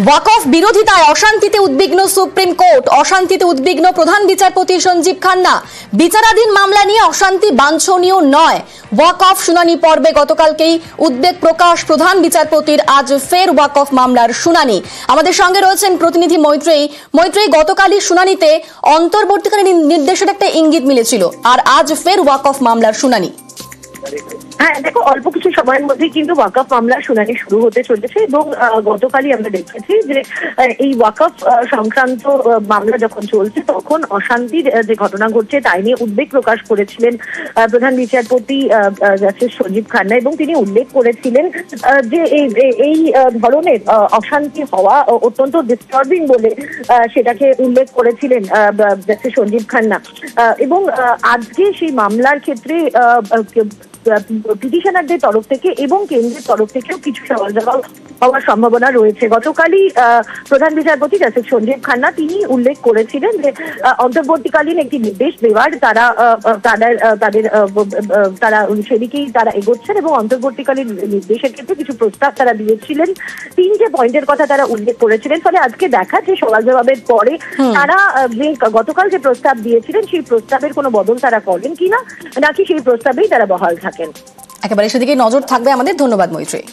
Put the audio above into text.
ওয়াকফ বিরোধিতায় অশান্তিতে উদ্বিগ্ন সুপ্রিম কোর্ট, অশান্তিতে উদ্বিগ্ন প্রধান বিচারপতি সঞ্জীব খান্না। বিচারাধীন মামলা নিয়ে অশান্তি বাঞ্ছনীয় নয়। ওয়াকফ শুনানি পর্বে গতকালকেই উদ্বেগ প্রকাশ প্রধান বিচারপতির, আজ ফের ওয়াকফ মামলার শুনানি। আমাদের সঙ্গে রয়েছেন প্রতিনিধি মৈত্রেয়ী। মৈত্রেয়ী, গতকালই শুনানিতে অন্তর্বর্তীকালীন নির্দেশের একটা ইঙ্গিত মিলেছিল, আর আজ ফের ওয়াকফ মামলার শুনানি। হ্যাঁ দেখো, অল্প কিছু সময়ের মধ্যে কিন্তু ওয়াকফ মামলার শুনানি শুরু হতে চলেছে এবং গতকালই আমরা দেখেছি যে এই ওয়াকফ সংক্রান্ত মামলা যখন চলছে তখন অশান্তির যে ঘটনা ঘটছে তাই নিয়ে উদ্বেগ প্রকাশ করেছিলেন প্রধান বিচারপতি জাস্টিস সঞ্জীব খান্না, এবং তিনি উল্লেখ করেছিলেন যে এই ধরনের অশান্তি হওয়া অত্যন্ত ডিস্টার্বিং বলে সেটাকে উল্লেখ করেছিলেন জাস্টিস সঞ্জীব খান্না। এবং আজকে সেই মামলার ক্ষেত্রে পিটিশনারদের তরফ থেকে এবং কেন্দ্রের তরফ থেকেও কিছু সওয়াল জবাব হওয়ার সম্ভাবনা রয়েছে। গতকালই প্রধান বিচারপতি জাস্টিস সঞ্জীব খান্না তিনি উল্লেখ করেছিলেন যে অন্তর্বর্তীকালীন একটি নির্দেশ দেওয়ার তারা সেদিকেই তারা এগোচ্ছেন, এবং অন্তর্বর্তীকালীন নির্দেশের ক্ষেত্রে কিছু প্রস্তাব তারা দিয়েছিলেন। তিনটে পয়েন্টের কথা তারা উল্লেখ করেছিলেন। ফলে আজকে দেখা যে সওয়াল জবাবের পরে তারা যে গতকাল যে প্রস্তাব দিয়েছিলেন সেই প্রস্তাবের কোনো বদল তারা করেন কিনা, নাকি সেই প্রস্তাবেই তারা বহাল থাকেন। একেবারে সেদিকে নজর থাকবে আমাদের। ধন্যবাদ মৈত্রেয়ী।